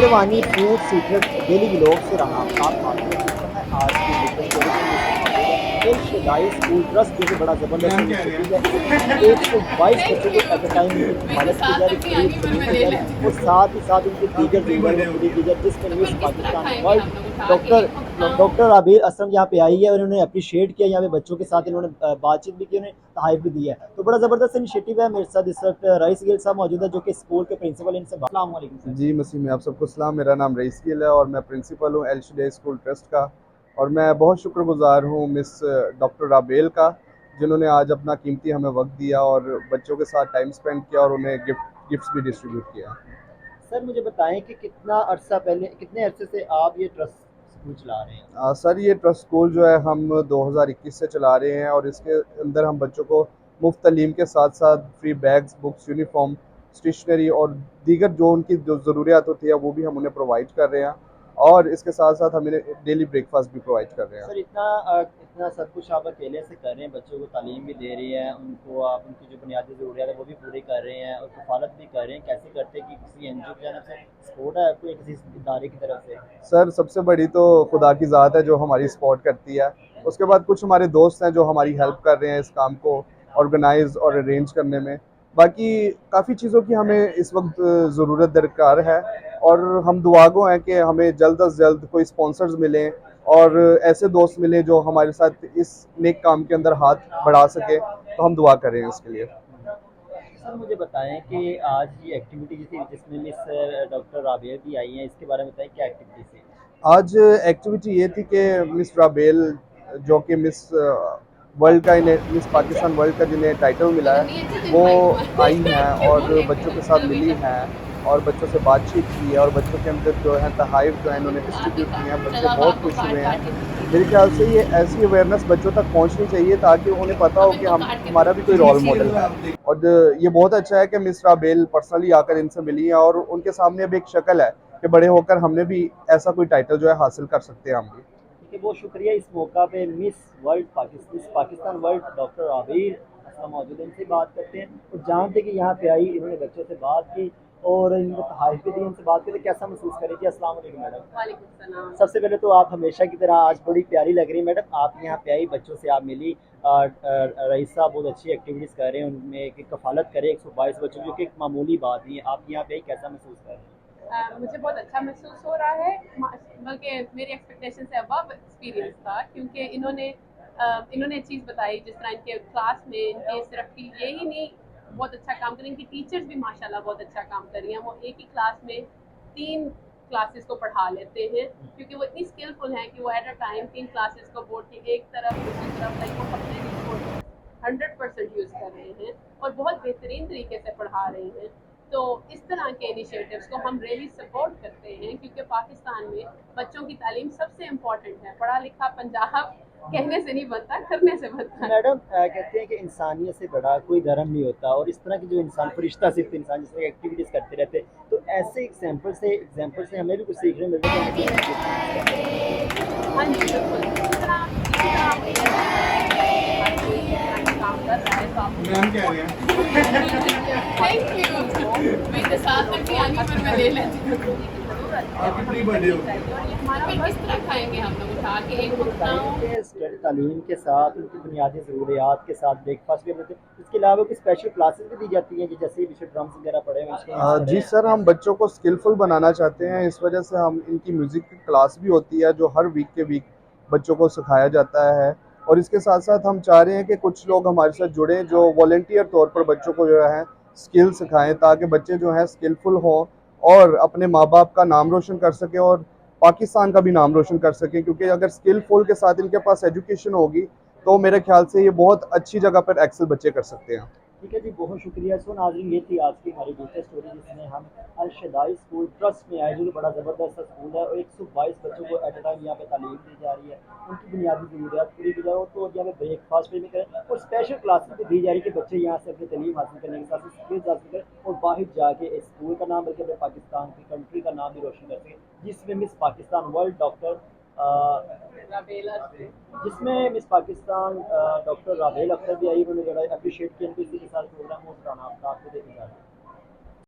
Sherwani food secret daily vlog से रहा आप मालूम है आज की लेटेस्ट स्कूल ट्रस्ट जो कि बड़ा ज़बरदस्त इनिशिएटिव है। 122 बच्चों को एट अ टाइम उनकी मेरे कफ़ालत की जा साथ रही, तक नहीं पूरी आएँगी पर तलीम मैं की ले जा लेती रही हूँ। और साथ ही साथ उनके दीगर ज़रूरत है पूरी की जाए, जिसमें तो मिस फिर किस तरह पाकिस्तान खाएँगे हम वर्ल्ड लोग उठा के डॉक्टर इनको बताऊँ? डॉक्टर आबिर असलम यहाँ पे आई है और उन्होंने अप्रिशिएट किया, यहाँ पे बच्चों के साथ इन्होंने बातचीत भी की, उन्हें तहाइफ भी दिया है। तो बड़ा ज़बरदस्त इनिशिएटिव है। मेरे साथ इस वक्त रईस गिल साहब मौजूद है जो कि स्कूल के प्रिंसिपल, इनसे अस्सलाम वालेकुम सर। जी मसीह में आप सबको सलाम। मेरा नाम रईस गिल है और मैं प्रिंसिपल हूँ एल शुडे स्कूल ट्रस्ट का। और मैं बहुत शुक्रगुजार हूँ मिस डॉक्टर राबेल का, जिन्होंने आज अपना कीमती हमें वक्त दिया और बच्चों के साथ टाइम स्पेंड किया और उन्हें गिफ्ट्स भी डिस्ट्रीब्यूट किया। सर मुझे बताएं कि कितना अरसा पहले, कितने अरसे से आप ये ट्रस्ट स्कूल चला रहे हैं? सर ये ट्रस्ट स्कूल जो है हम 2021 से चला रहे हैं और इसके अंदर हम बच्चों को मुफ्त तालीम के साथ साथ free bags, books, uniform, stationery और दीगर जो उनकी जो ज़रूरियात होती है वो भी हम उन्हें प्रोवाइड कर रहे हैं। और इसके साथ साथ हम इन्हें डेली ब्रेकफास्ट भी प्रोवाइड कर रहे हैं। सर इतना सब कुछ आप अकेले से कर रहे हैं, बच्चों को तालीम भी दे रही हैं, उनको आप उनकी जो बुनियादी ज़रूरियात है वो भी पूरी कर रहे हैं और कफ़ालत भी कर रहे हैं। कैसे करते हैं कि किसी एनजीओ की जानब से सपोर्ट है आपको या किसी इदारे की तरफ से? सर सबसे बड़ी तो खुदा की ज़ात है जो हमारी सपोर्ट करती है। उसके बाद कुछ हमारे दोस्त हैं जो हमारी हेल्प कर रहे हैं इस काम को ऑर्गेनाइज और अरेंज करने में। बाकी काफ़ी चीज़ों की हमें इस वक्त ज़रूरत दरकार है और हम दुआगो हैं कि हमें जल्द अज जल्द कोई स्पॉन्सर्स मिलें और ऐसे दोस्त मिलें जो हमारे साथ इस नेक काम के अंदर हाथ बढ़ा सके, तो हम दुआ कर रहे हैं इसके लिए। सर मुझे बताएं कि आज ये एक्टिविटी थी जिसमें मिस डॉक्टर राबिया भी आई हैं, इसके बारे में बताएं क्या एक्टिविटी थी? आज एक्टिविटी ये थी कि मिस राबेल जो कि मिस वर्ल्ड का इन्हें मिस पाकिस्तान वर्ल्ड का जिन्हें टाइटल मिला अगर है नहीं अच्छे तो वो इनवाइट हुआ आई हैं और क्यों बच्चों के साथ चलो मिली बेशक हैं और बच्चों से बातचीत की है और बच्चों के अंदर जो है तहाइफ जो है इन्होंने आगे डिस्ट्रीब्यूट का किए हैं। बच्चे चलो अब बहुत आपको खुश हुए काट हैं। काट के दूंगी मेरे ख्याल से ये ऐसी अवेयरनेस बच्चों तक पहुंचनी चाहिए ताकि उन्हें पता अब हो कि इनको हम काट के हमारा भी कोई रोल मॉडल है। और ये बहुत अच्छा है कि मिस राबेल पर्सनली आकर इनसे मिली है और उनके सामने अब एक शक्ल है कि बड़े होकर हमने भी ऐसा कोई टाइटल जो है हासिल कर सकते हैं हम भी। ठीक है, बहुत शुक्रिया। इस मौका पे miss Pakistan world doctor Abir Aslam मौजूद हैं, इनसे बात करते हैं और जानते कि यहाँ पे आई, इन्होंने बच्चों से बात की और इनको तहाइफ भी दी, इनसे बात करके कैसा महसूस करें जी? अस्सलाम वालेकुम मैडम। वालेकुम सलाम। सबसे पहले तो आप हमेशा की तरह आज बड़ी प्यारी लग रही है मैडम, आप यहाँ पे आई, बच्चों से आप मिली। रईस साहब बहुत अच्छी एक्टिविटीज़ कर रहे हैं, उनमें कि कफ़ालत करें 122 बच्चों की, जो कि एक मामूली बात नहीं है। आप यहाँ पे आई, कैसा महसूस कर रहे हैं? मुझे बहुत अच्छा महसूस हो रहा है, बल्कि मेरी एक्सपेक्टेशन से अबव एक्सपीरियंस था, क्योंकि इन्होंने चीज़ बताई जिस तरह इनके क्लास में इनके सिर्फ कि यही नहीं बहुत अच्छा काम करें, इनकी टीचर्स भी माशाल्लाह बहुत अच्छा काम कर रही हैं। वो एक ही क्लास में 3 क्लासेस को पढ़ा लेते हैं, क्योंकि वो इतनी स्किलफुल हैं कि वो एट अ टाइम 3 क्लासेस को बोर्ड की एक तरफ दूसरी तरफ लाइक वो अपने रिसोर्सेज 100% यूज़ कर रहे हैं और बहुत बेहतरीन तरीके से पढ़ा रहे हैं। तो इस तरह के इनिशिएटिव्स को हम रियली सपोर्ट करते हैं, क्योंकि पाकिस्तान में बच्चों की तालीम सबसे इम्पोर्टेंट है। पढ़ा लिखा पंजाब कहने से नहीं बनता, करने से बनता है। मैडम कहते हैं कि इंसानियत से बड़ा कोई धर्म नहीं होता और इस तरह की जो इंसान फरिश्ता सिर्फ इंसान जिस तरह एक्टिविटीज़ करते रहते हैं, तो ऐसे एग्जाम्पल से हमें भी कुछ सीखने मिलता है कि हमें कुछ एक्टिविटीज़ करते रहना हाँ जी, बिल्कुल। इसी तरह आप रियलाइज़ करते हैं कि हर कोई इस तरह के काम कर रहा है, तो आपको मैम कह रहे मोटिवेशन हैं। मिलती है कि थैंक यू। मेरे साथ तक नहीं आनी पर मैं ले लेती हूँ। देने की ज़रूरत है आपकी और प्री हमें बर्थडे करनी होगी। चाहिए और ये तो हमारा फिर किस फर्ज तरह है। खाएँगे हम लोग उठा के? सर एक मुझे को बताएं बताऊँ। कि तालीम के साथ उनकी बुनियादी ज़रूरियात के साथ ब्रेकफास्ट भी मिलते हैं, इसके अलावा कुछ स्पेशल क्लासेस भी दी जाती हैं जी, जैसे पीछे ड्रम्स वगैरह पड़े हुए, इंस्ट्रूमेंट्स पड़े जी हैं? सर, हम बच्चों को स्किलफुल बनाना चाहते हैं, इस वजह से हम इनकी म्यूज़िक की क्लास भी होती है जो हर वीक के वीक बच्चों को सिखाया जाता है। और इसके साथ साथ हम चाह रहे हैं कि कुछ लोग हमारे साथ जुड़ें जो वॉलंटियर तौर पर बच्चों को जो है स्किल सिखाएं, ताकि बच्चे जो हैं स्किलफुल हों और अपने माँ बाप का नाम रोशन कर सकें और पाकिस्तान का भी नाम रोशन कर सकें। क्योंकि अगर स्किलफुल के साथ इनके पास एजुकेशन होगी तो मेरे ख्याल से ये बहुत अच्छी जगह पर एक्सेल बच्चे कर सकते हैं। ठीक है जी, बहुत शुक्रिया। सो नाज़रीन, ये थी आज की हमारी दूसरी स्टोरी जिसमें हम अल शदाई स्कूल ट्रस्ट में आए, जो कि बड़ा ज़बरदस्त सा स्कूल है और 122 बच्चों को एट अ टाइम यहाँ पे तालीम दी जा रही है, उनकी बुनियादी ज़रूरियात पूरी की जा रही है। तो यहाँ पे ब्रेकफास्ट भी करें और स्पेशल क्लासेस भी दी जा रही है कि बच्चे यहाँ से अपनी तालीम हासिल करने के साथ साथ स्किल्स हासिल करें और बाहर जाके इस स्कूल का नाम बल्कि अपने पाकिस्तान की कंट्री का नाम भी रोशन कर सकें, जिसमें मिस पाकिस्तान वर्ल्ड डॉक्टर राबेला जिसमें मिस पाकिस्तान डॉक्टर राबेल अख्तर भी आई, उन्होंने बड़ा अप्रिशिएट किया, इनके साथ प्रोग्राम हो, आपको देखने जा रहा है।